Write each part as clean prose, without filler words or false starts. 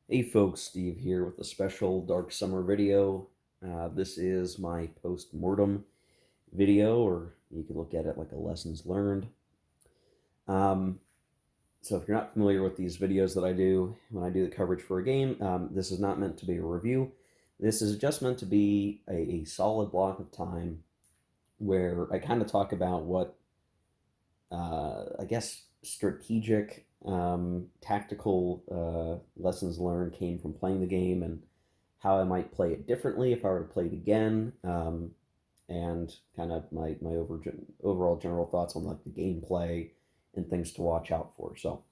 Hey folks, Steve here with a special Dark Summer video. This is my post-mortem video, or you could look at it like a lessons learned. Um, so if you're not familiar with these videos that I do when I do the coverage for a game, this is not meant to be a review. This is just meant to be a solid block of time where I kind of talk about what I guess strategic, tactical lessons learned came from playing the game and how I might play it differently if I were to play it again, and kind of my overall general thoughts on like the gameplay and things to watch out for. So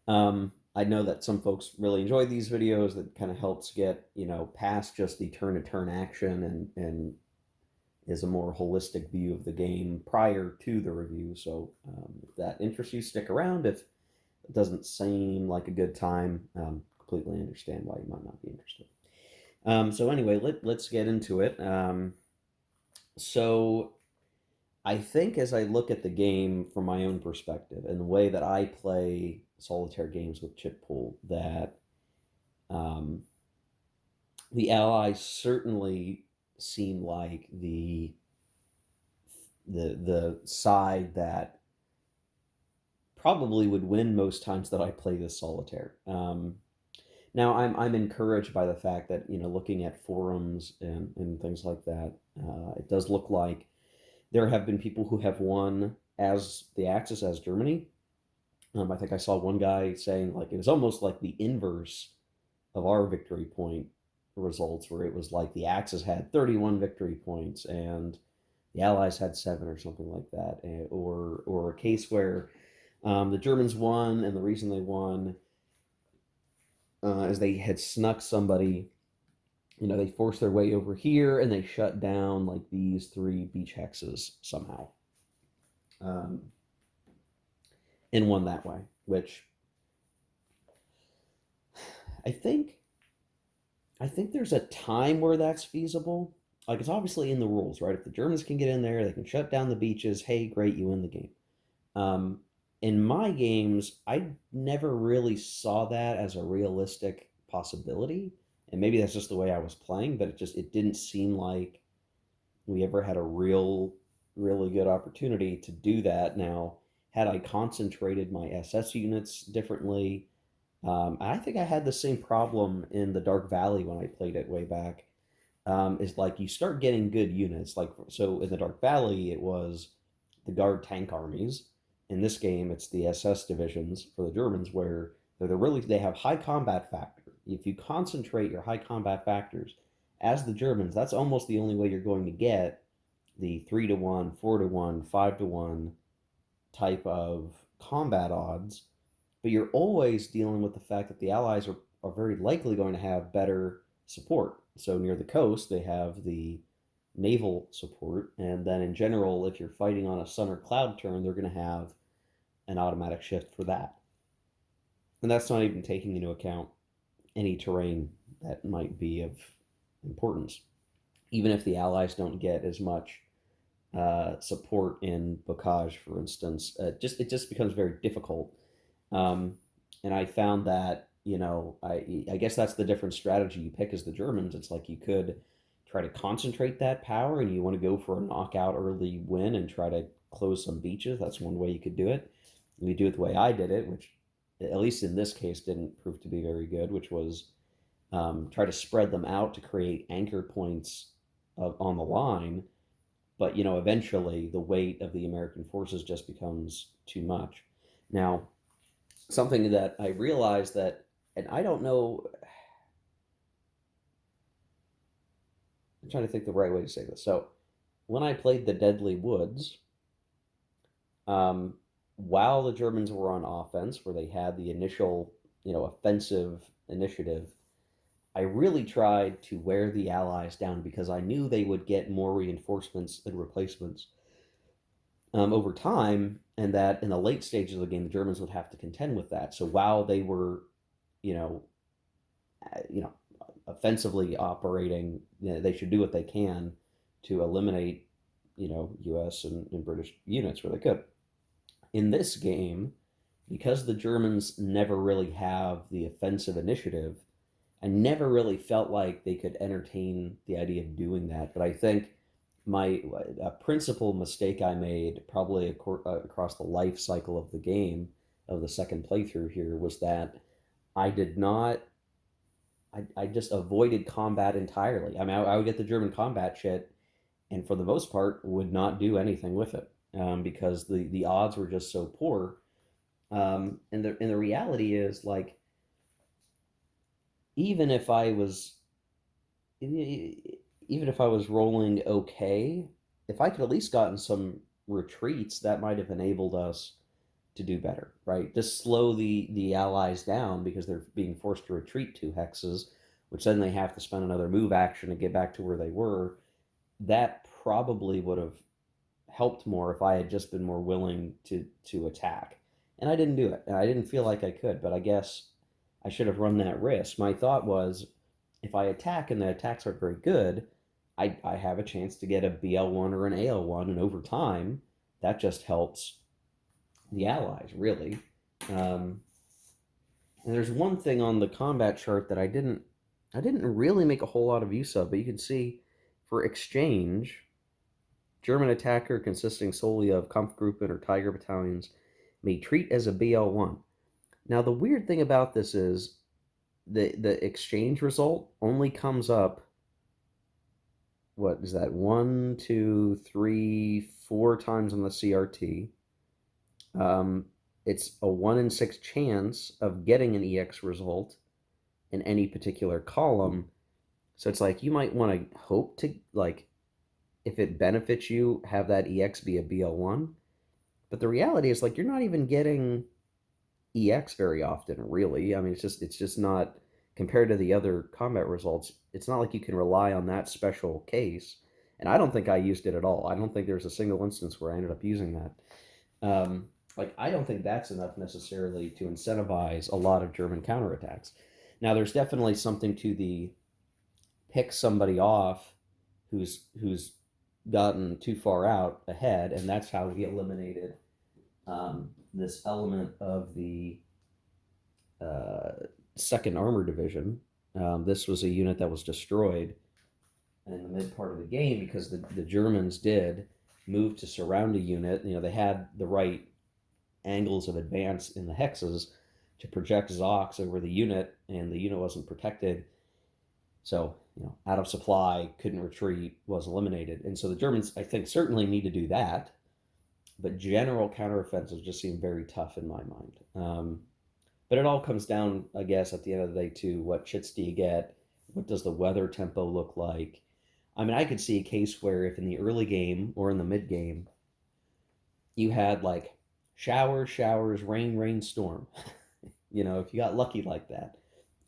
I know that some folks really enjoy these videos that kind of helps get past just the turn to turn action and is a more holistic view of the game prior to the review. So if that interests you, stick around. If it doesn't seem like a good time, completely understand why you might not be interested. So anyway, let's get into it. So I think as I look at the game from my own perspective and the way that I play solitaire games with chip pool, that um, the allies certainly seem like the side that probably would win most times that I play this solitaire. Now I'm encouraged by the fact that looking at forums and things like that, it does look like there have been people who have won as the Axis as Germany. I think I saw one guy saying like it was almost like the inverse of our victory point results, where it was like the Axis had 31 victory points and the Allies had 7 or something like that, or a case where the Germans won, and the reason they won is they had snuck somebody. They forced their way over here and they shut down like these 3 beach hexes somehow, um, and won that way. Which I think I think there's a time where that's feasible. Like it's obviously in the rules, right? If the Germans can get in there, they can shut down the beaches. Hey, great, you win the game. Um, in my games, I never really saw that as a realistic possibility, and maybe that's just the way I was playing. But it didn't seem like we ever had a really good opportunity to do that. Now, had I concentrated my SS units differently, I think I had the same problem in the Dark Valley when I played it way back. Is like you start getting good units. Like so in the Dark Valley, it was the guard tank armies. In this game, it's the SS divisions for the Germans, where they have high combat factor. If you concentrate your high combat factors, as the Germans, that's almost the only way you're going to get the 3-1, 4-1, 5-1 type of combat odds. But you're always dealing with the fact that the Allies are very likely going to have better support. So near the coast, they have the naval support, and then in general, if you're fighting on a sun or cloud turn, they're going to have an automatic shift for that. And that's not even taking into account any terrain that might be of importance. Even if the Allies don't get as much support in Bocage, for instance, it just becomes very difficult. Um, and I found that I guess that's the different strategy you pick as the Germans. It's like you could try to concentrate that power, and you want to go for a knockout early win and try to close some beaches. That's one way you could do it. You do it the way I did it, which at least in this case didn't prove to be very good, which was try to spread them out to create anchor points on the line. But eventually the weight of the American forces just becomes too much. Now, something that I realized that, and I don't know, I'm trying to think the right way to say this. So, when I played the Deadly Woods, um, while the Germans were on offense, where they had the initial, offensive initiative, I really tried to wear the Allies down because I knew they would get more reinforcements and replacements over time, and that in the late stages of the game, the Germans would have to contend with that. So while they were, you know, you know, offensively operating, they should do what they can to eliminate, U.S. and British units where they could. In this game, because the Germans never really have the offensive initiative, I never really felt like they could entertain the idea of doing that. But I think my a principal mistake I made probably across the life cycle of the game of the second playthrough here was that I did not. I just avoided combat entirely. I mean, I would get the German combat shit, and for the most part, would not do anything with it because the odds were just so poor. And the reality is like even if I was even if I was rolling okay, if I could at least gotten some retreats, that might have enabled us to do better, right? Just slow the allies down because they're being forced to retreat 2 hexes, which then they have to spend another move action to get back to where they were. That probably would have helped more if I had just been more willing to attack. And I didn't do it. And I didn't feel like I could, but I guess I should have run that risk. My thought was if I attack and the attacks aren't very good, I have a chance to get a BL1 or an AL1, and over time, that just helps the allies, really. Um, and there's one thing on the combat chart that I didn't really make a whole lot of use of, but you can see for exchange, German attacker consisting solely of Kampfgruppen or Tiger battalions may treat as a BL1. Now, the weird thing about this is the exchange result only comes up, what is that, one, two, three, 4 times on the CRT. Um, it's a 1 in 6 chance of getting an EX result in any particular column. So it's like you might want to hope to, like, if it benefits you, have that EX be a BL1. But the reality is, like, you're not even getting EX very often, really. I mean, it's just not compared to the other combat results. It's not like you can rely on that special case. And I don't think I used it at all. I don't think there's a single instance where I ended up using that. Like, I don't think that's enough necessarily to incentivize a lot of German counterattacks. Now, there's definitely something to the pick somebody off who's gotten too far out ahead, and that's how we eliminated this element of the uh, Second Armor Division. This was a unit that was destroyed in the mid part of the game because the Germans did move to surround a unit. You know, they had the right angles of advance in the hexes to project Zox over the unit, and the unit wasn't protected. So, out of supply, couldn't retreat, was eliminated. And so the Germans, I think, certainly need to do that. But general counteroffensives just seem very tough in my mind. But it all comes down, I guess, at the end of the day, to what shits do you get? What does the weather tempo look like? I mean, I could see a case where if in the early game or in the mid game, you had like showers, showers, rain, rain, storm. If you got lucky like that,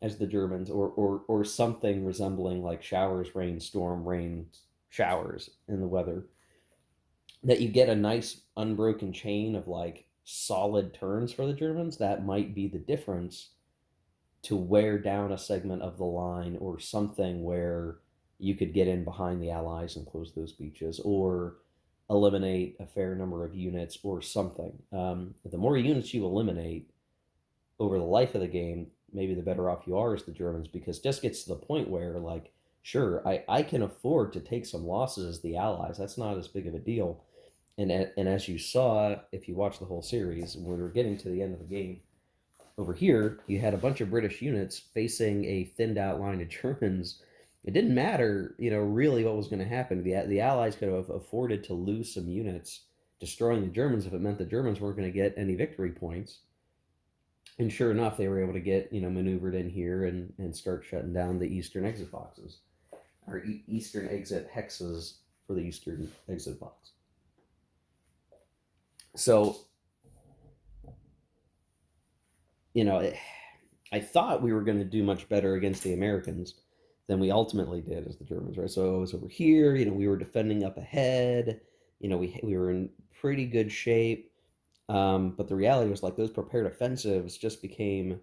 as the Germans, or something resembling like showers, rain, storm, rain, showers in the weather, that you get a nice unbroken chain of like solid turns for the Germans, that might be the difference to wear down a segment of the line or something where you could get in behind the Allies and close those beaches or eliminate a fair number of units or something. The more units you eliminate over the life of the game, maybe the better off you are as the Germans, because it just gets to the point where, like, sure, I can afford to take some losses as the Allies. That's not as big of a deal. And as you saw, if you watch the whole series, when we were getting to the end of the game, over here, you had a bunch of British units facing a thinned out line of Germans. It didn't matter, really what was going to happen. The Allies could have afforded to lose some units destroying the Germans if it meant the Germans weren't going to get any victory points. And sure enough, they were able to get, maneuvered in here and start shutting down the eastern exit boxes, or eastern exit hexes for the eastern exit box. So, I thought we were going to do much better against the Americans than we ultimately did as the Germans, right? So it was over here, we were defending up ahead, we were in pretty good shape. But the reality was like those prepared offensives just became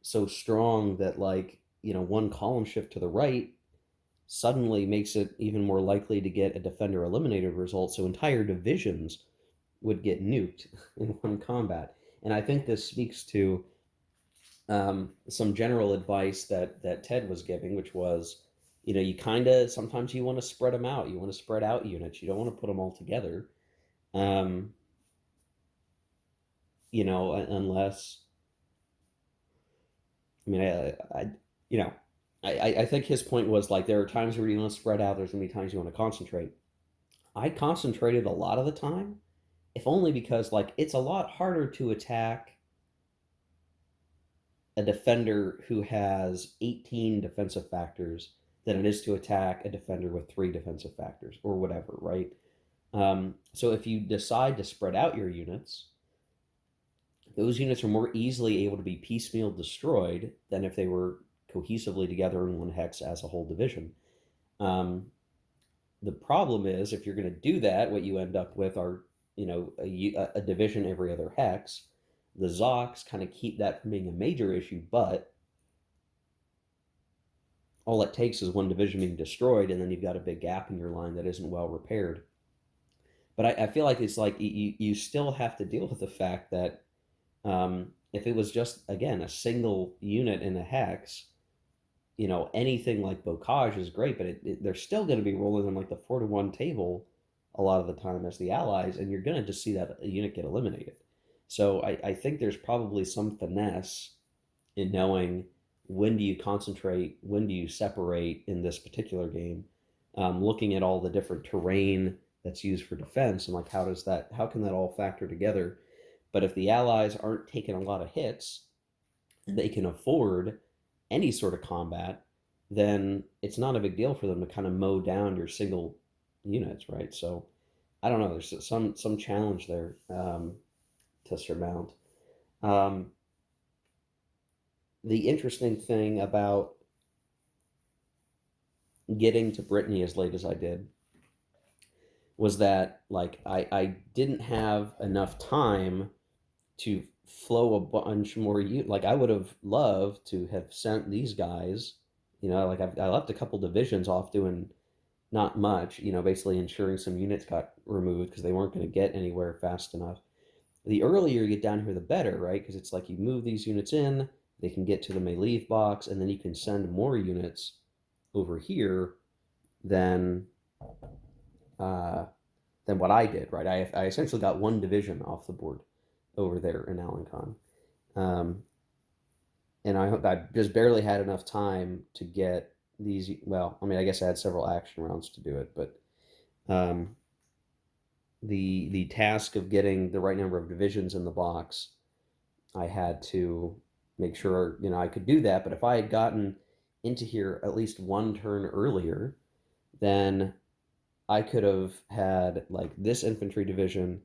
so strong that like, one column shift to the right suddenly makes it even more likely to get a defender eliminated result. So entire divisions would get nuked in one combat. And I think this speaks to some general advice that Ted was giving, which was, you kind of sometimes you want to spread them out. You want to spread out units. You don't want to put them all together. Um, unless I mean, you know, I think his point was like there are times where you want to spread out. There's gonna be times you want to concentrate. I concentrated a lot of the time, if only because like it's a lot harder to attack a defender who has 18 defensive factors than it is to attack a defender with 3 defensive factors or whatever, right? So if you decide to spread out your units, those units are more easily able to be piecemeal destroyed than if they were cohesively together in one hex as a whole division. Um, the problem is if you're going to do that, what you end up with are a division every other hex. The Zocs kind of keep that from being a major issue, but all it takes is one division being destroyed, and then you've got a big gap in your line that isn't well repaired. But I feel like it's like you still have to deal with the fact that if it was just, again, a single unit in a hex, anything like Bocage is great, but they're still going to be rolling on like the 4-to-1 table a lot of the time as the allies, and you're going to just see that unit get eliminated. So I think there's probably some finesse in knowing when do you concentrate, when do you separate in this particular game, looking at all the different terrain that's used for defense and like how can that all factor together. But if the allies aren't taking a lot of hits and they can afford any sort of combat, then it's not a big deal for them to kind of mow down your single units, right? So I don't know. There's some challenge there to surmount. Um, the interesting thing about getting to Brittany as late as I did was that like I didn't have enough time to flow a bunch more. Like I would have loved to have sent these guys. Like I left a couple divisions off doing not much. Basically ensuring some units got removed because they weren't going to get anywhere fast enough. The earlier you get down here, the better, right? Because it's like you move these units in, they can get to the may leave box, and then you can send more units over here than uh, than what I did, right? I essentially got one division off the board over there in Alencon. Um, and I just barely had enough time to get these. Well, I mean, I guess I had several action rounds to do it, but um, the task of getting the right number of divisions in the box, I had to make sure I could do that. But if I had gotten into here at least one turn earlier, then I could have had like this infantry division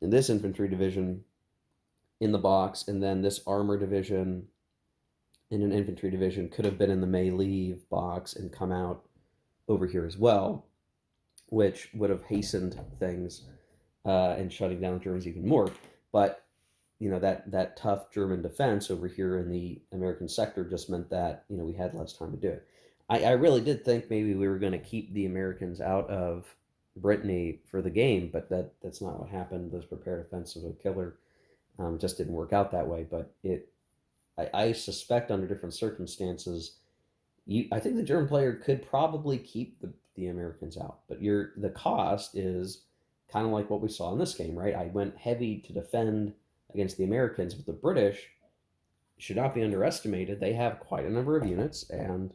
and this infantry division in the box, and then this armor division and an infantry division could have been in the may leave box and come out over here as well, which would have hastened things and shutting down the Germans even more. But that tough German defense over here in the American sector just meant that we had less time to do it. I really did think maybe we were going to keep the Americans out of Brittany for the game, but that's not what happened. Those prepared offensive of killer just didn't work out that way. But I suspect under different circumstances, I think the German player could probably keep the Americans out, but the cost is kind of like what we saw in this game, right? I went heavy to defend against the Americans, but the British should not be underestimated. They have quite a number of units, and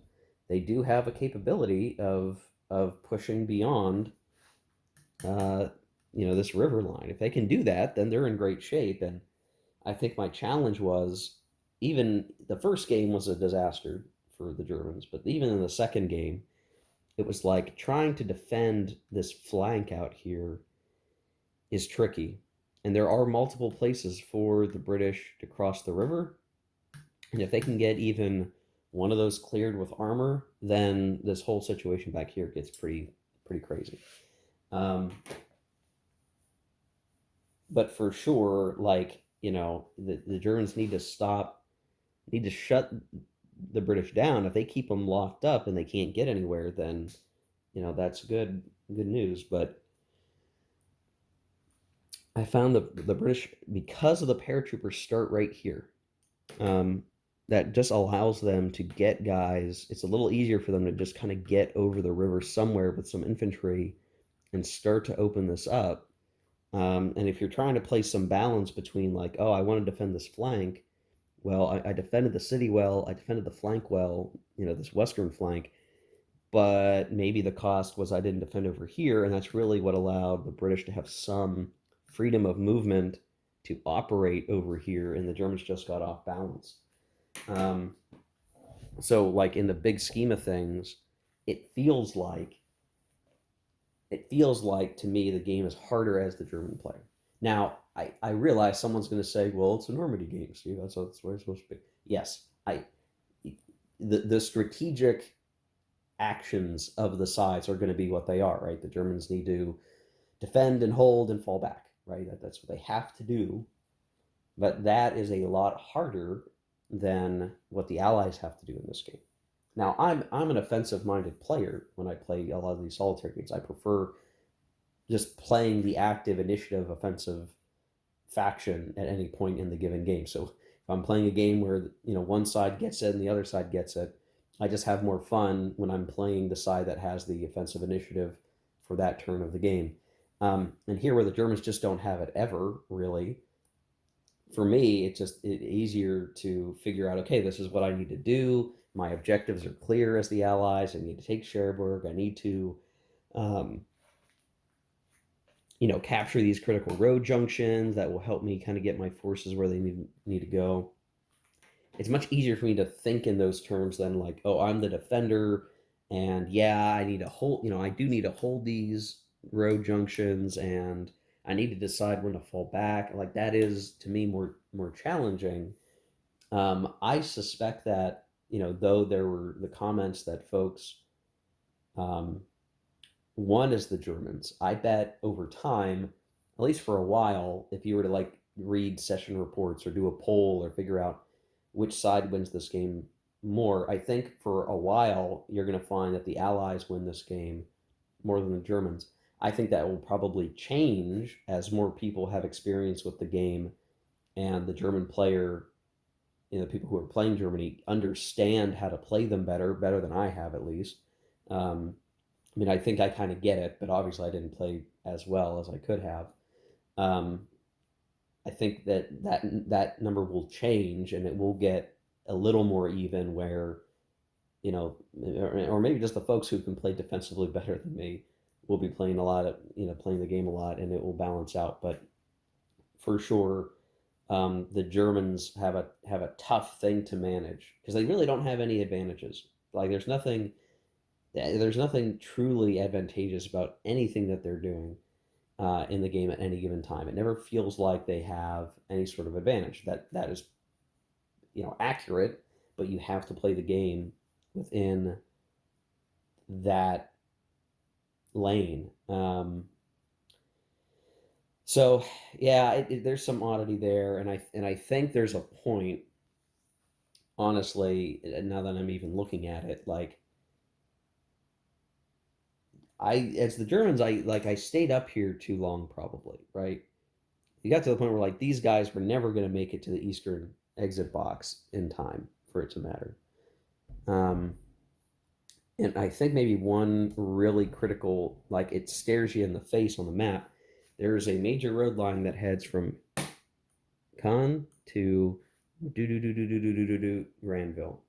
they do have a capability of pushing beyond this river line. If they can do that, then they're in great shape. And I think my challenge was, even the first game was a disaster for the Germans, but even in the second game, it was like trying to defend this flank out here is tricky. And there are multiple places for the British to cross the river. And if they can get even one of those cleared with armor, then this whole situation back here gets pretty crazy. But for sure, like, the Germans need to shut the British down. If they keep them locked up and they can't get anywhere, then, that's good news. But I found the British, because of the paratroopers start right here, um, that just allows them to get guys. It's a little easier for them to just kind of get over the river somewhere with some infantry and start to open this up. And if you're trying to play some balance between like, oh, I want to defend this flank, well, I defended the city well, I defended the flank well, this western flank, but maybe the cost was I didn't defend over here, and that's really what allowed the British to have some freedom of movement to operate over here, and the Germans just got off balance. Um, so, like in the big scheme of things, it feels like it feels like to me the game is harder as the German player. Now, I realize someone's going to say, "Well, it's a Normandy game, Steve. That's what it's supposed to be." Yes, the strategic actions of the sides are going to be what they are, right? The Germans need to defend and hold and fall back, right? That's what they have to do. But that is a lot harder than what the Allies have to do in this game. Now, I'm an offensive minded player when I play a lot of these solitaire games. I prefer just playing the active initiative offensive faction at any point in the given game. So if I'm playing a game where one side gets it and the other side gets it, I just have more fun when I'm playing the side that has the offensive initiative for that turn of the game. And here, where the Germans just don't have it ever, really, for me, it's easier to figure out, okay, this is what I need to do. My objectives are clear as the Allies. I need to take Cherbourg. I need to, um, capture these critical road junctions that will help me kind of get my forces where they need to go. It's much easier for me to think in those terms than like, oh, I'm the defender, and yeah, I need to hold. I do need to hold these road junctions, and I need to decide when to fall back. Like that is to me more challenging. I suspect that though there were the comments that folks um, one is the Germans. I bet over time, at least for a while, if you were to like read session reports or do a poll or figure out which side wins this game more, I think for a while you're going to find that the Allies win this game more than the Germans. I think that will probably change as more people have experience with the game and the German player, people who are playing Germany understand how to play them better than I have at least. I mean, I think I kind of get it, but obviously I didn't play as well as I could have. Um, I think that number will change and it will get a little more even where, or maybe just the folks who can play defensively better than me will be playing a lot of, playing the game a lot and it will balance out. But for sure, the Germans have a tough thing to manage because they really don't have any advantages. Like there's nothing truly advantageous about anything that they're doing in the game at any given time. It never feels like they have any sort of advantage. That is, accurate, but you have to play the game within that lane. So yeah, there's some oddity there, and I think there's a point. Honestly, now that I'm even looking at it, like as the Germans, I stayed up here too long, probably, right? You got to the point where like these guys were never going to make it to the eastern exit box in time for it to matter. Um, and I think maybe one really critical, like it stares you in the face on the map. There's a major road line that heads from Caen to Granville.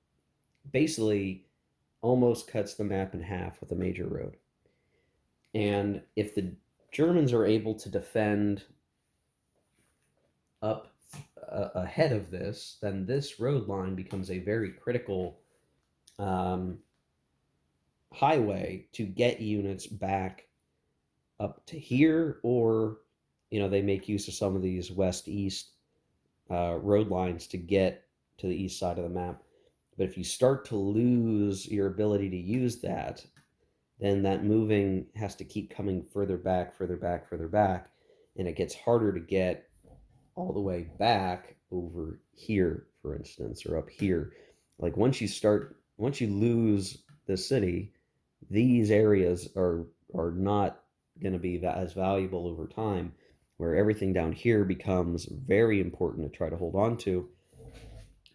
Basically, almost cuts the map in half with a major road. And if the Germans are able to defend up ahead of this, then this road line becomes a very critical um, highway to get units back up to here, or they make use of some of these west-east road lines to get to the east side of the map. But if you start to lose your ability to use that, then that moving has to keep coming further back, further back, further back, and it gets harder to get all the way back over here, for instance, or up here. Like once you lose the city, these areas are not going to be as valuable over time. where everything down here becomes very important to try to hold on to.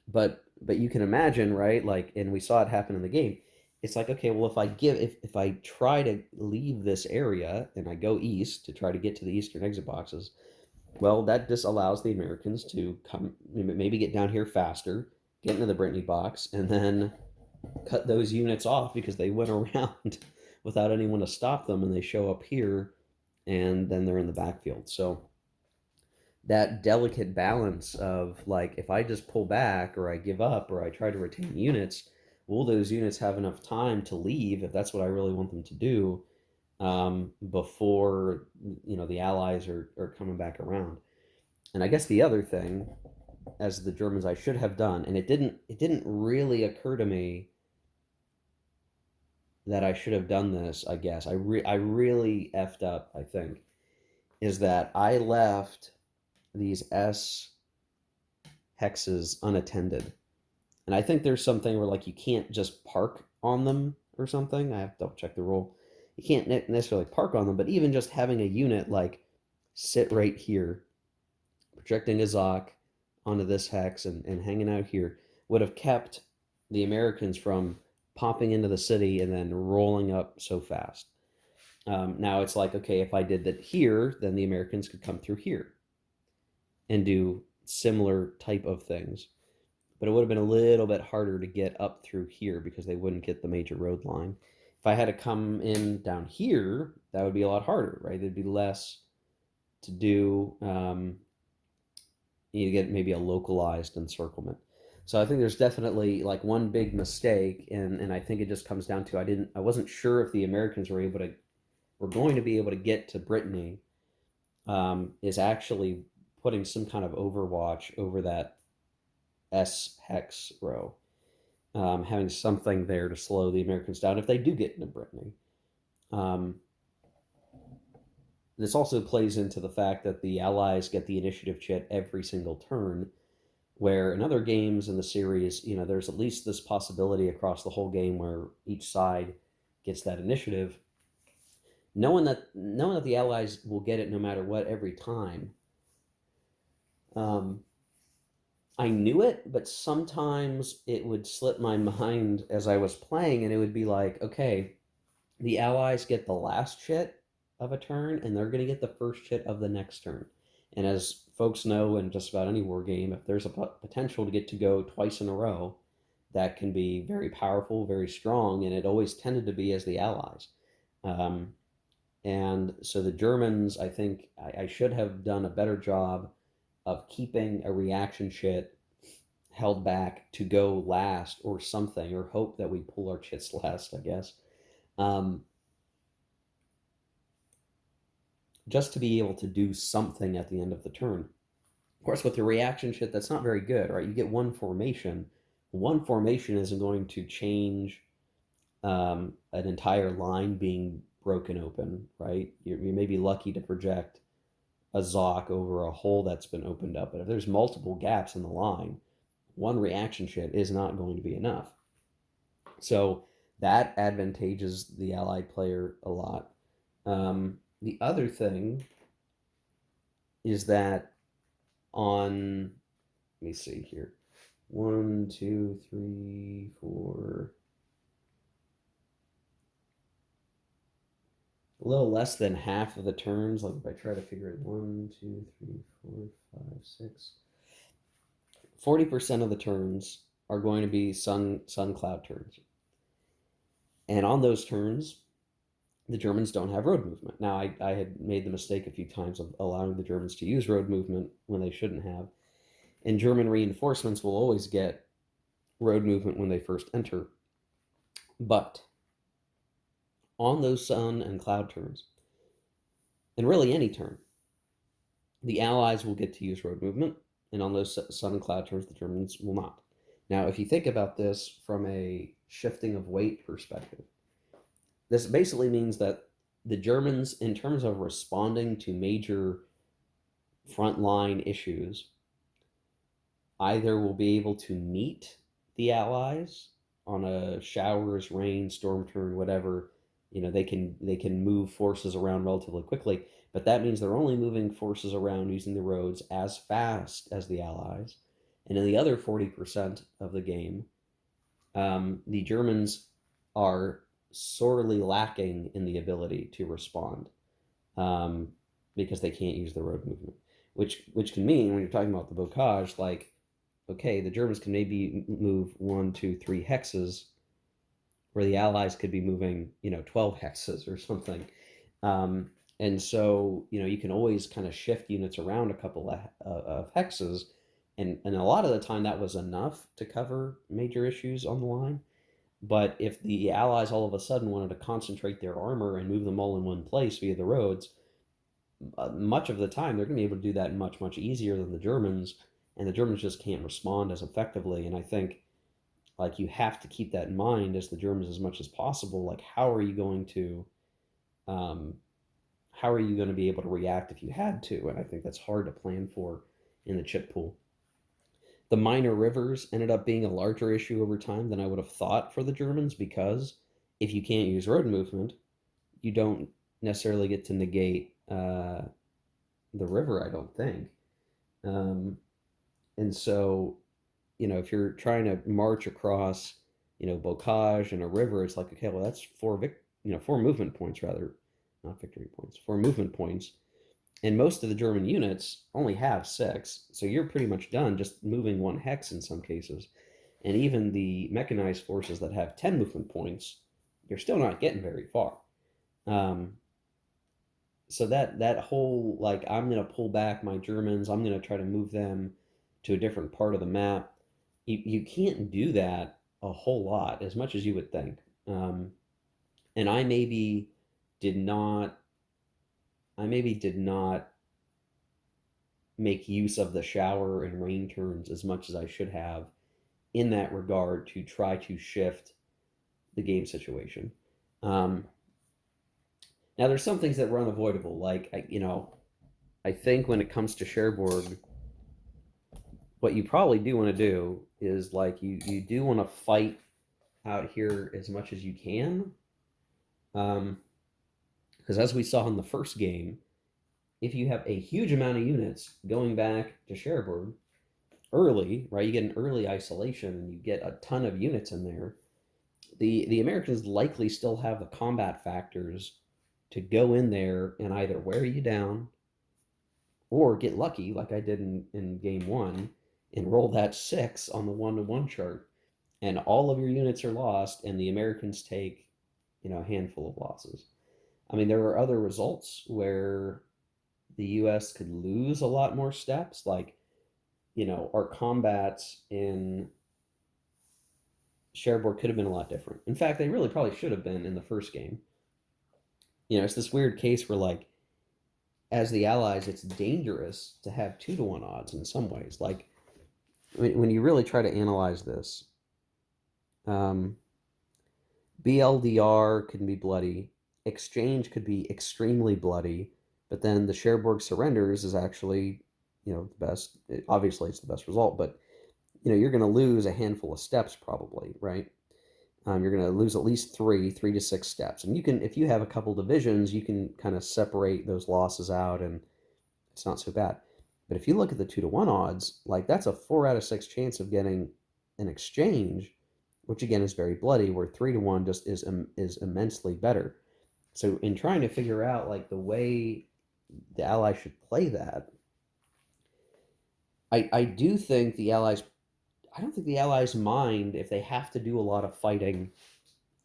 But you can imagine, right? Like, and we saw it happen in the game. It's like, okay, well, if I try to leave this area and I go east to try to get to the eastern exit boxes, well, that just allows the Americans to come, maybe get down here faster, get into the Brittany box, and then cut those units off because they went around without anyone to stop them, and they show up here, and then they're in the backfield. So that delicate balance of, like, if I just pull back or I give up or I try to retain units, will those units have enough time to leave if that's what I really want them to do, before the Allies are coming back around? And I guess the other thing, as the Germans, I should have done, and it didn't really occur to me that I should have done this. I guess I really effed up, I think, is that I left these S hexes unattended. And I think there's something where, like, you can't just park on them or something. I have to double check the rule. You can't necessarily park on them, but even just having a unit like sit right here, projecting a Zoc onto this hex and hanging out here, would have kept the Americans from popping into the city and then rolling up so fast. Now it's like, okay, if I did that here, then the Americans could come through here and do similar type of things. But it would have been a little bit harder to get up through here because they wouldn't get the major road line. If I had to come in down here, that would be a lot harder, right? There'd be less to do. You get maybe a localized encirclement. So I think there's definitely, like, one big mistake, and I think it just comes down to I wasn't sure if the Americans were going to be able to get to Brittany, is actually putting some kind of overwatch over that S hex row, having something there to slow the Americans down if they do get into Brittany. Um, this also plays into the fact that the Allies get the initiative chit every single turn, where in other games in the series, there's at least this possibility across the whole game where each side gets that initiative. Knowing that the Allies will get it no matter what every time, um, I knew it, but sometimes it would slip my mind as I was playing, and it would be like, okay, the Allies get the last chit of a turn, and they're going to get the first chit of the next turn. And as folks know, in just about any war game, if there's a potential to get to go twice in a row, that can be very powerful, very strong, and it always tended to be as the Allies. Um, and so the Germans, I think I should have done a better job of keeping a reaction chit held back to go last or something, or hope that we pull our chits last, I guess. Um, just to be able to do something at the end of the turn. Of course, with the reaction chit, that's not very good, right? You get one formation. One formation isn't going to change an entire line being broken open, right? You may be lucky to project a Zoc over a hole that's been opened up, but if there's multiple gaps in the line, one reaction chit is not going to be enough. So that advantages the Allied player a lot. The other thing is that on, let me see here, 1, 2, 3, 4, a little less than half of the turns. Like, if I try to figure it, 1, 2, 3, 4, 5, 6, 40% of the turns are going to be sun cloud turns. And on those turns, the Germans don't have road movement. Now, I had made the mistake a few times of allowing the Germans to use road movement when they shouldn't have. And German reinforcements will always get road movement when they first enter. But on those sun and cloud turns, and really any turn, the Allies will get to use road movement, and on those sun and cloud turns, the Germans will not. Now, if you think about this from a shifting of weight perspective, this basically means that the Germans, in terms of responding to major frontline issues, either will be able to meet the Allies on a showers, rain, storm turn, whatever. They can move forces around relatively quickly, But that means they're only moving forces around using the roads as fast as the Allies. And in the other 40% of the game, the Germans are sorely lacking in the ability to respond, um, because they can't use the road movement, which can mean when you're talking about the bocage, like, okay, the Germans can maybe move 1, 2, 3 hexes, where the Allies could be moving 12 hexes or something. Um, and so you can always kind of shift units around a couple of hexes, and a lot of the time that was enough to cover major issues on the line. But if the Allies all of a sudden wanted to concentrate their armor and move them all in one place via the roads, much of the time they're going to be able to do that much, much easier than the Germans, and the Germans just can't respond as effectively. And I think, like, you have to keep that in mind as the Germans as much as possible. Like, um, how are you going to be able to react if you had to? And I think that's hard to plan for in the chip pool. The minor rivers ended up being a larger issue over time than I would have thought for the Germans, because if you can't use road movement, you don't necessarily get to negate the river, I don't think. Um, and so, if you're trying to march across, bocage and a river, it's like, okay, well, that's four movement points rather, not victory points, four movement points. And most of the German units only have six, so you're pretty much done just moving one hex in some cases. And even the mechanized forces that have 10 movement points, you're still not getting very far. Um, so that whole, like, I'm going to pull back my Germans, I'm going to try to move them to a different part of the map. You can't do that a whole lot as much as you would think. Um, and did not I maybe did not make use of the shower and rain turns as much as I should have in that regard to try to shift the game situation. Um, Now, there's some things that were unavoidable. Like, I think when it comes to Cherbourg, what you probably do want to do is, like, you do want to fight out here as much as you can. Um, because as we saw in the first game, if you have a huge amount of units going back to Cherbourg early, right, you get an early isolation and you get a ton of units in there. The Americans likely still have the combat factors to go in there and either wear you down or get lucky, like I did in game one, and roll that 6 on the 1-to-1 chart, and all of your units are lost, and the Americans take, a handful of losses. I mean, there are other results where the US could lose a lot more steps. Like, our combats in Cherbourg could have been a lot different. In fact, they really probably should have been in the first game. It's this weird case where, like, as the Allies, it's dangerous to have 2-to-1 odds in some ways. Like, when you really try to analyze this, um, BLDR can be bloody, exchange could be extremely bloody, but then the Cherbourg surrenders is actually, the best. Obviously, it's the best result, but you're going to lose a handful of steps probably, right? You're going to lose at least 3 to 6 steps, and if you have a couple divisions, you can kind of separate those losses out, and it's not so bad. But if you look at the 2-to-1 odds, like, that's a 4 out of 6 chance of getting an exchange, which again is very bloody, where 3-to-1 just is immensely better. So in trying to figure out, like, the way the Allies should play that, I do think the Allies I don't think the Allies mind if they have to do a lot of fighting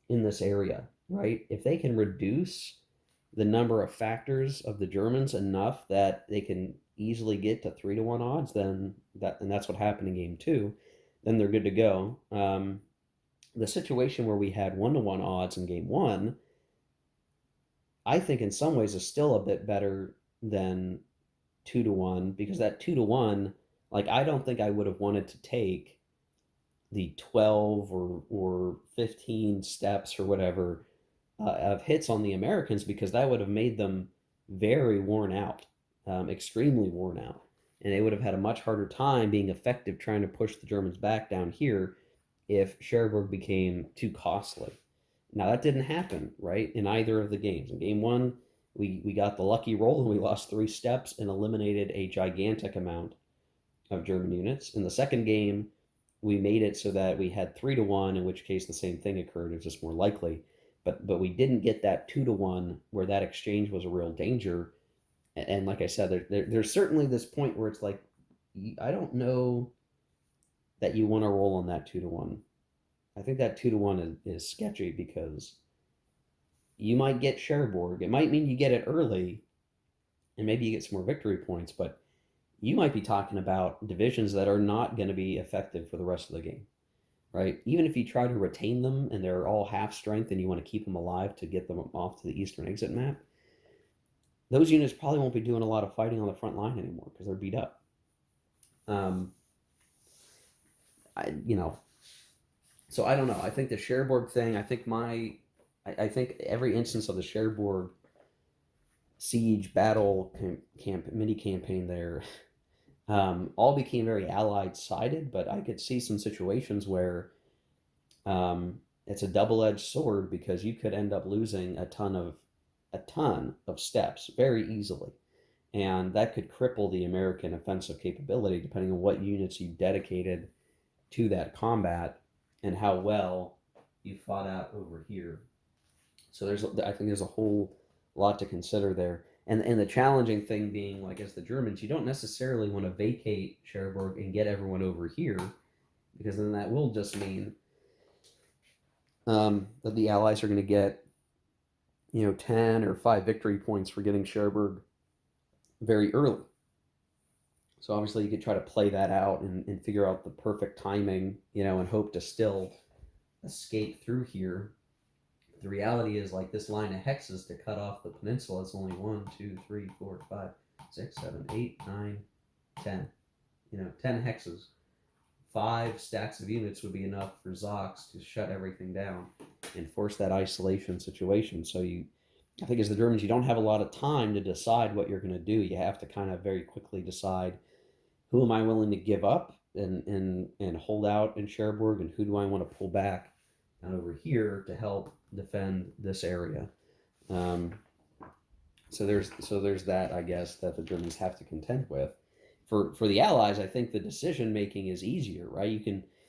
in this area, right? If they can reduce the number of factors of the Germans enough that they can easily get to 3-to-1 odds, then that's what happened in game two. Then they're good to go. The situation where we had 1-to-1 odds in game one, I think in some ways is still a bit better than 2-to-1, because that 2-to-1, like, I don't think I would have wanted to take the 12 or 15 steps or whatever of hits on the Americans, because that would have made them very worn out, extremely worn out. And they would have had a much harder time being effective trying to push the Germans back down here if Cherbourg became too costly. Now, that didn't happen, right, in either of the games. In game one, we got the lucky roll and we lost 3 steps and eliminated a gigantic amount of German units. In the second game, we made it so that we had 3-1, in which case the same thing occurred. It was just more likely. But we didn't get that 2-1 where that exchange was a real danger. And like I said, there's certainly this point where it's like, I don't know that you want to roll on that 2-1. I think that 2-1 is sketchy because you might get Cherbourg. It might mean you get it early, and maybe you get some more victory points, but you might be talking about divisions that are not going to be effective for the rest of the game, right? Even if you try to retain them and they're all half strength and you want to keep them alive to get them off to the eastern exit map, those units probably won't be doing a lot of fighting on the front line anymore because they're beat up. Um, you know, so I don't know. I think the Cherbourg thing. I think every instance of the Cherbourg siege battle mini campaign there all became very allied sided, but I could see some situations where it's a double edged sword because you could end up losing a ton of steps very easily, and that could cripple the American offensive capability depending on what units you dedicated to that combat and how well you fought out over here. So I think there's a whole lot to consider there. And the challenging thing being, like, as the Germans, you don't necessarily want to vacate Cherbourg and get everyone over here, because then that will just mean that the Allies are going to get, 10 or 5 victory points for getting Cherbourg very early. So obviously you could try to play that out and figure out the perfect timing, and hope to still escape through here. The reality is, like, this line of hexes to cut off the peninsula is only 1, 2, 3, 4, 5, 6, 7, 8, 9, 10. 10 hexes. 5 stacks of units would be enough for Zox to shut everything down and force that isolation situation. So I think as the Germans, you don't have a lot of time to decide what you're going to do. You have to kind of very quickly decide, who am I willing to give up and hold out in Cherbourg, and who do I want to pull back over here to help defend this area. Um, so there's that, I guess, that the Germans have to contend with. For the Allies, I think the decision making is easier, right?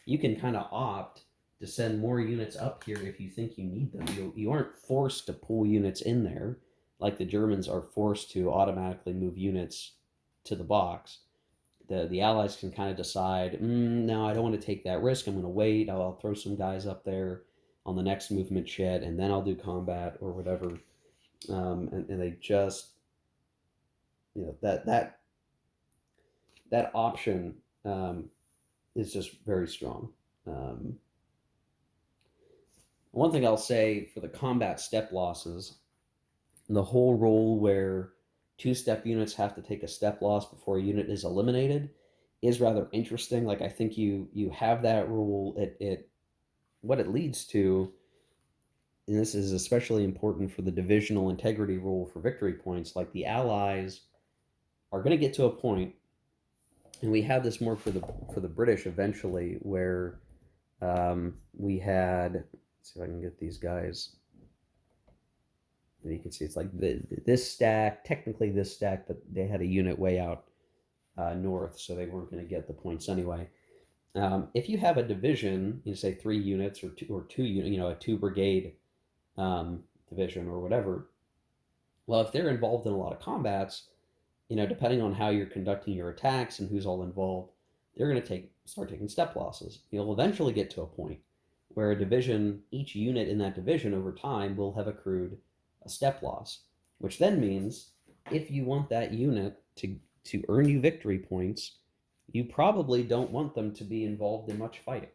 You can kind of opt to send more units up here if you think you need them. You aren't forced to pull units in there like the Germans are forced to automatically move units to the box. The Allies can kind of decide, no, I don't want to take that risk. I'm going to wait. I'll throw some guys up there on the next movement shed, and then I'll do combat or whatever. And they just, that option is just very strong. One thing I'll say for the combat step losses, the whole rule where 2-step units have to take a step loss before a unit is eliminated is rather interesting. Like, I think you have that rule. It what it leads to, and this is especially important for the divisional integrity rule for victory points, like the Allies are going to get to a point, and we have this more for the British eventually, where we had, let's see if I can get these guys. And you can see it's like this stack, technically this stack, but they had a unit way out north, so they weren't going to get the points anyway. If you have a division, say 3 units or two units, a 2-brigade division or whatever, well, if they're involved in a lot of combats, depending on how you're conducting your attacks and who's all involved, they're going to start taking step losses. You'll eventually get to a point where each unit in that division over time will have accrued a step loss, which then means if you want that unit to earn you victory points, you probably don't want them to be involved in much fighting,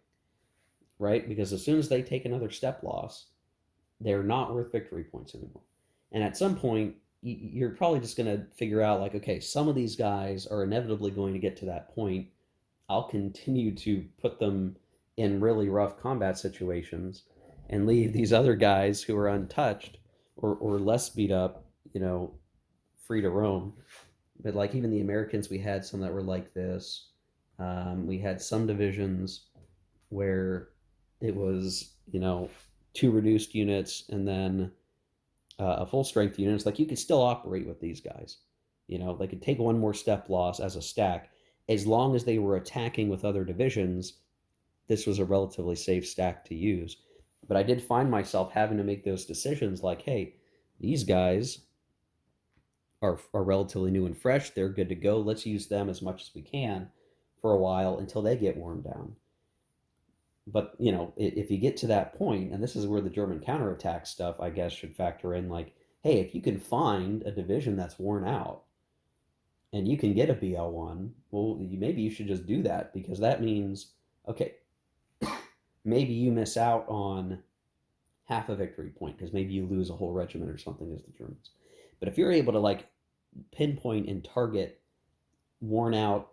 right? Because as soon as they take another step loss, they're not worth victory points anymore. And at some point, you're probably just going to figure out, like, okay, some of these guys are inevitably going to get to that point. I'll continue to put them in really rough combat situations and leave these other guys who are untouched or less beat up, free to roam. But like even the Americans, we had some that were like this. We had some divisions where it was, 2 reduced units and then a full strength unit. It's like you could still operate with these guys. They could take one more step loss as a stack. As long as they were attacking with other divisions, this was a relatively safe stack to use. But I did find myself having to make those decisions like, hey, these guys are relatively new and fresh. They're good to go. Let's use them as much as we can for a while until they get worn down. But, if you get to that point, and this is where the German counterattack stuff, I guess, should factor in like, hey, if you can find a division that's worn out and you can get a BL1, well, maybe you should just do that because that means, okay, maybe you miss out on half a victory point because maybe you lose a whole regiment or something as the Germans. But if you're able to like pinpoint and target worn out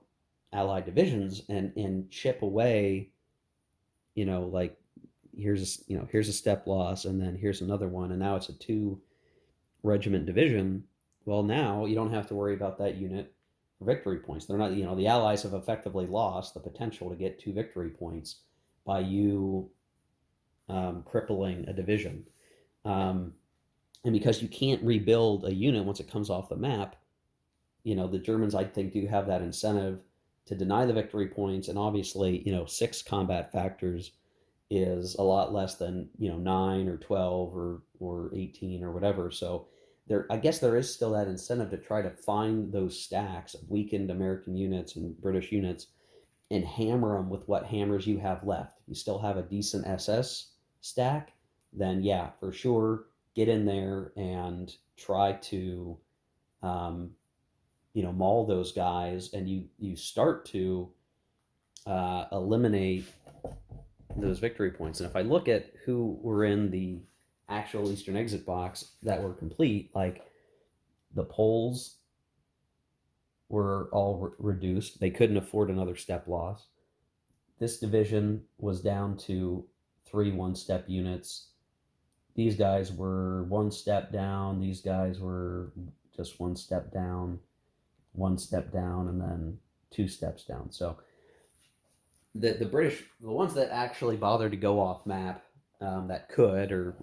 Allied divisions and chip away, like here's a step loss and then here's another one and now it's a 2 regiment division. Well, now you don't have to worry about that unit for victory points. They're not, the Allies have effectively lost the potential to get 2 victory points by you crippling a division. And because you can't rebuild a unit once it comes off the map, the Germans, I think, do have that incentive to deny the victory points. And obviously, 6 combat factors is a lot less than, 9 or 12 or 18 or whatever. So I guess there is still that incentive to try to find those stacks of weakened American units and British units and hammer them with what hammers you have left. If you still have a decent SS stack, then yeah, for sure, get in there and try to, maul those guys, and you start to eliminate those victory points. And if I look at who were in the actual Eastern exit box that were complete, like the Poles were all reduced. They couldn't afford another step loss. This division was down to 3 1-step units. These guys were 1 step down. These guys were just 1 step down, 1 step down, and then 2 steps down. So the British, the ones that actually bothered to go off map, that could or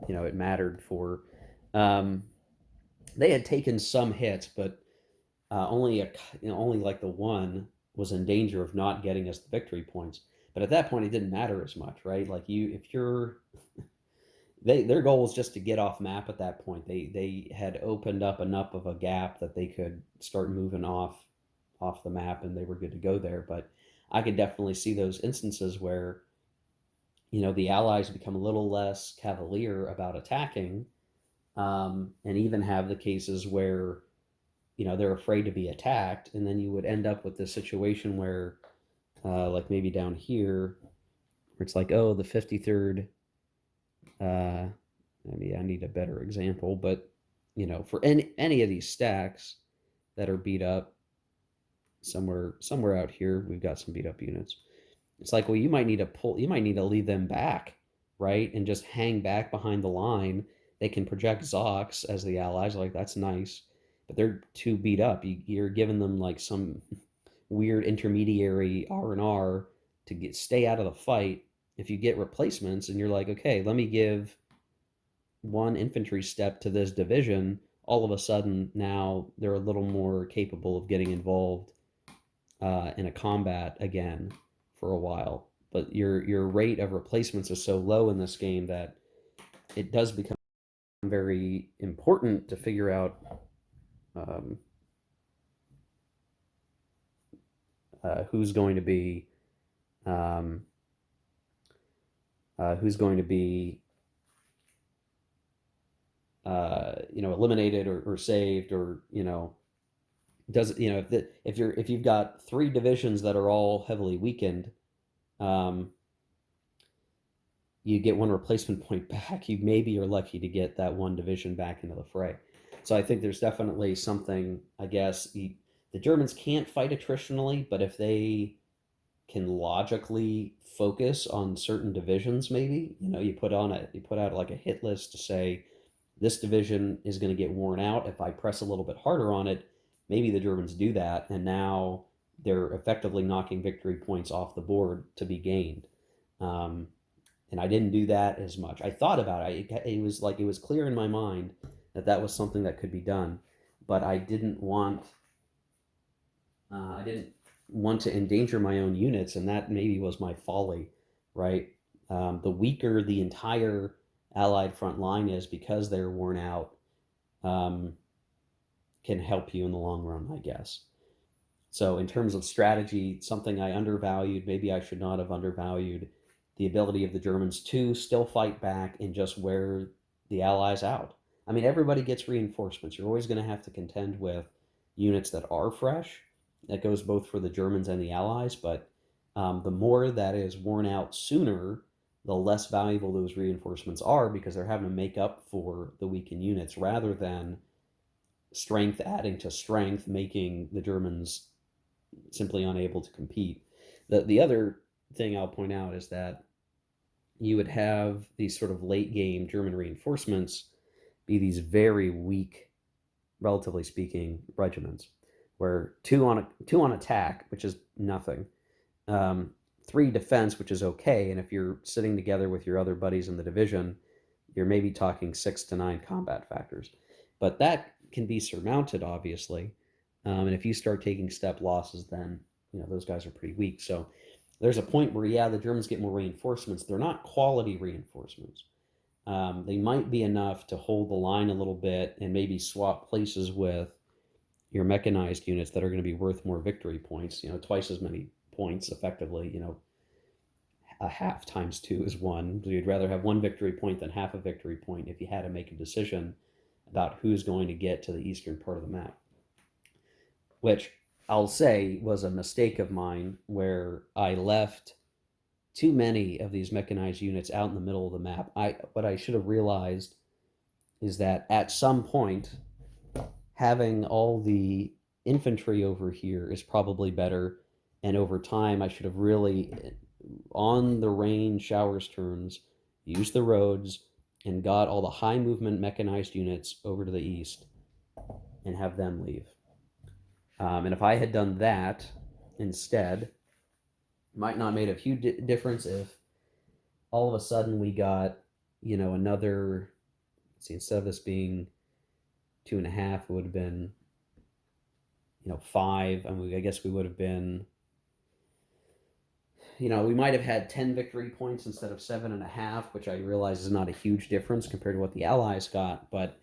it mattered for, they had taken some hits, but only like the one was in danger of not getting us the victory points. But at that point, it didn't matter as much, right? Like their goal was just to get off map at that point. They had opened up enough of a gap that they could start moving off the map, and they were good to go there. But I could definitely see those instances where, the Allies become a little less cavalier about attacking, and even have the cases where, they're afraid to be attacked, and then you would end up with this situation where, like maybe down here, where it's like, oh, the 53rd. Maybe I need a better example, but for any of these stacks that are beat up, somewhere out here, we've got some beat up units. It's like, well, you might need to lead them back, right, and just hang back behind the line. They can project Zocs as the Allies, like that's nice, but they're too beat up. You're giving them like some weird intermediary R&R to stay out of the fight. If you get replacements and you're like, okay, let me give 1 infantry step to this division, all of a sudden now they're a little more capable of getting involved in a combat again for a while. But your rate of replacements is so low in this game that it does become very important to figure out who's going to be eliminated or saved, or does if you've got 3 divisions that are all heavily weakened, you get 1 replacement point back. You maybe are lucky to get that 1 division back into the fray. So I think there's definitely something, I guess, the Germans can't fight attritionally, but if they can logically focus on certain divisions, maybe, you put out like a hit list to say, this division is going to get worn out. If I press a little bit harder on it, maybe the Germans do that, and now they're effectively knocking victory points off the board to be gained. And I didn't do that as much. I thought about it. It was like it was clear in my mind that that was something that could be done, but I didn't want to endanger my own units, and that maybe was my folly, right? The weaker the entire Allied front line is because they're worn out, um, can help you in the long run, I guess. So, in terms of strategy, something I undervalued, maybe I should not have undervalued the ability of the Germans to still fight back and just wear the Allies out. I mean, everybody gets reinforcements. You're always going to have to contend with units that are fresh. That goes both for the Germans and the Allies, but the more that is worn out sooner, the less valuable those reinforcements are because they're having to make up for the weakened units rather than strength adding to strength, making the Germans simply unable to compete. The other thing I'll point out is that you would have these sort of late game German reinforcements be these very weak, relatively speaking, regiments, where two on attack, which is nothing, um, three defense, which is okay, and if you're sitting together with your other buddies in the division, you're maybe talking 6 to 9 combat factors, but that can be surmounted, obviously. And if you start taking step losses, then those guys are pretty weak. So there's a point where the Germans get more reinforcements. They're not quality reinforcements. They might be enough to hold the line a little bit and maybe swap places with your mechanized units that are going to be worth more victory points. Twice as many points effectively. A half times 2 is 1. So you'd rather have 1 victory point than half a victory point if you had to make a decision about who's going to get to the eastern part of the map, which I'll say was a mistake of mine where I left too many of these mechanized units out in the middle of the map. What I should have realized is that at some point, having all the infantry over here is probably better. And over time, I should have really, on the rain showers turns, used the roads and got all the high movement mechanized units over to the east and have them leave. And if I had done that instead, it might not have made a huge difference if all of a sudden we got, another, let's see, instead of this being 2.5, it would have been, 5. I mean, I guess we would have been, we might have had 10 victory points instead of 7.5, which I realize is not a huge difference compared to what the Allies got. But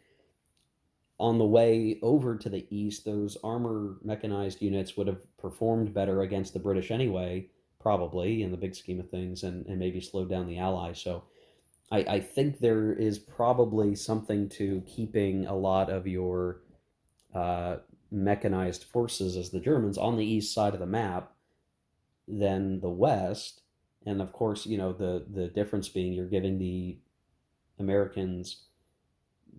on the way over to the east, those armor mechanized units would have performed better against the British anyway, probably, in the big scheme of things, and maybe slowed down the Allies. So I think there is probably something to keeping a lot of your mechanized forces as the Germans on the east side of the map than the west. And of course, the difference being you're giving the Americans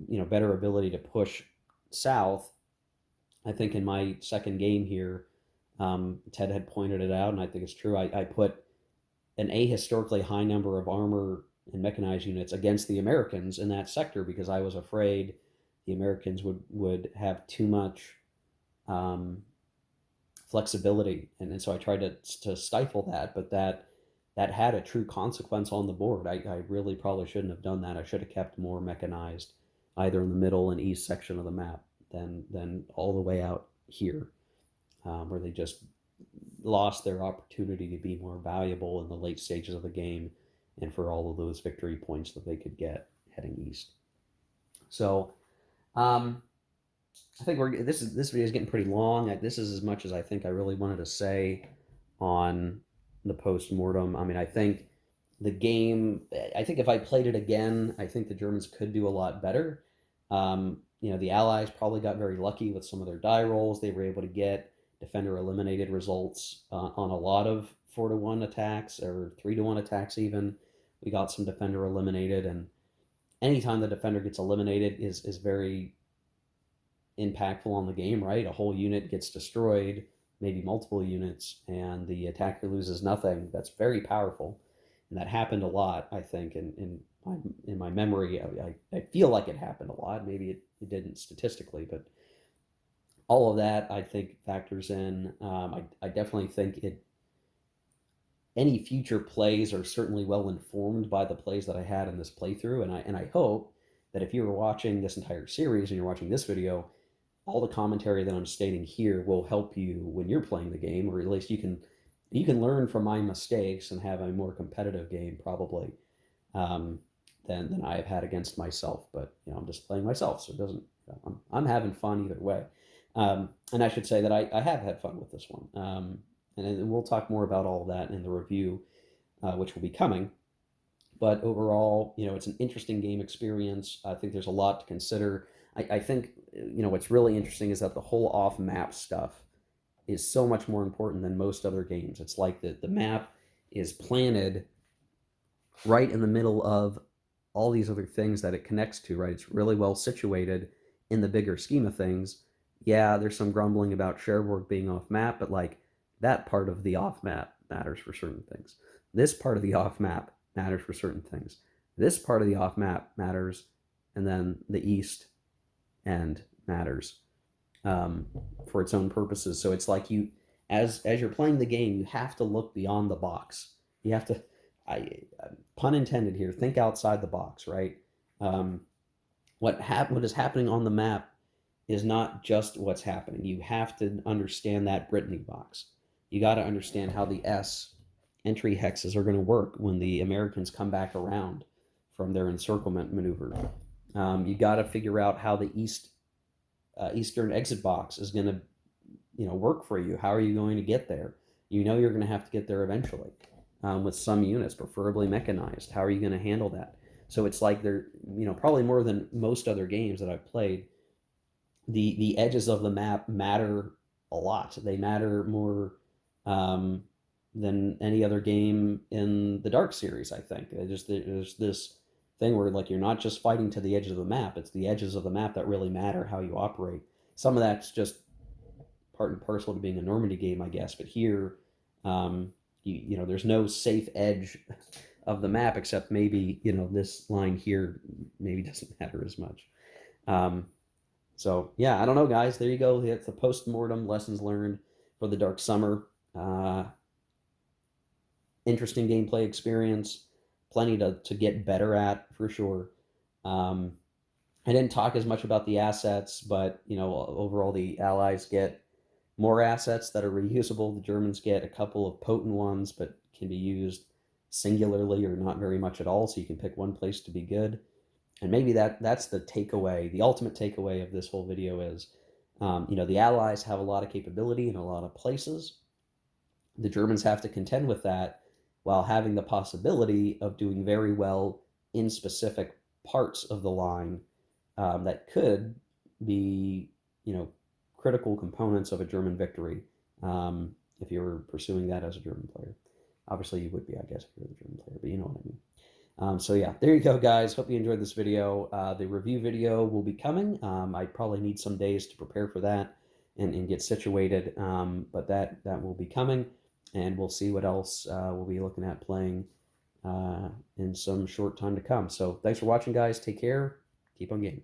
better ability to push south. I think in my second game here, Ted had pointed it out, and I think it's true. I put an ahistorically high number of armor and mechanized units against the Americans in that sector because I was afraid the Americans would have too much flexibility, and so I tried to stifle that, but that had a true consequence on the board. I really probably shouldn't have done that. I should have kept more mechanized either in the middle and east section of the map than all the way out here, where they just lost their opportunity to be more valuable in the late stages of the game and for all of those victory points that they could get heading east. So I think this video is getting pretty long. This is as much as I think I really wanted to say on the Post-Mortem. I mean, I think the game, I think if I played it again, I think the Germans could do a lot better. The Allies probably got very lucky with some of their die rolls. They were able to get defender eliminated results on a lot of 4-1 attacks or 3-1 attacks even. We got some defender eliminated, and anytime the defender gets eliminated is very impactful on the game, right? A whole unit gets destroyed, maybe multiple units, and the attacker loses nothing. That's very powerful, and that happened a lot, I think, in my memory. I feel like it happened a lot. Maybe it didn't statistically, but all of that I think factors in. I definitely think any future plays are certainly well informed by the plays that I had in this playthrough, and I hope that if you were watching this entire series and you're watching this video, all the commentary that I'm stating here will help you when you're playing the game, or at least you can learn from my mistakes and have a more competitive game probably um, than I have had against myself. But I'm just playing myself, so it doesn't. I'm having fun either way. And I should say that I have had fun with this one. And we'll talk more about all of that in the review, which will be coming. But overall, it's an interesting game experience. I think there's a lot to consider. I think, what's really interesting is that the whole off map stuff is so much more important than most other games. It's like the map is planted right in the middle of all these other things that it connects to, right? It's really well situated in the bigger scheme of things. Yeah, there's some grumbling about Cherbourg being off map, but like that part of the off map matters for certain things. This part of the off map matters for certain things. This part of the off map matters, and then the east end matters for its own purposes. So it's like as you're playing the game, you have to look beyond the box. You have to, pun intended here, think outside the box, right? What is happening on the map is not just what's happening. You have to understand that Brittany box. You got to understand how the S entry hexes are going to work when the Americans come back around from their encirclement maneuver. You got to figure out how the eastern exit box is going to work for you. How are you going to get there? You're going to have to get there eventually with some units, preferably mechanized. How are you going to handle that? So it's like they're, probably more than most other games that I've played, the edges of the map matter a lot. They matter more than any other game in the Dark series, I think. There's this thing where like you're not just fighting to the edge of the map. It's the edges of the map that really matter how you operate. Some of that's just part and parcel to being a Normandy game, I guess. But here, there's no safe edge of the map except maybe this line here maybe doesn't matter as much. So yeah, I don't know, guys. There you go. It's the post-mortem lessons learned for the Dark Summer. Interesting gameplay experience, plenty to get better at for sure. I didn't talk as much about the assets, but overall the Allies get more assets that are reusable. The Germans get a couple of potent ones, but can be used singularly or not very much at all. So you can pick one place to be good. And maybe that's the takeaway. The ultimate takeaway of this whole video is, the Allies have a lot of capability in a lot of places. The Germans have to contend with that while having the possibility of doing very well in specific parts of the line that could be, critical components of a German victory if you were pursuing that as a German player. Obviously, you would be, I guess, if you're the German player, but you know what I mean. So yeah, there you go, guys. Hope you enjoyed this video. The review video will be coming. I probably need some days to prepare for that and get situated, but that will be coming, and we'll see what else we'll be looking at playing in some short time to come. So thanks for watching, guys. Take care. Keep on gaming.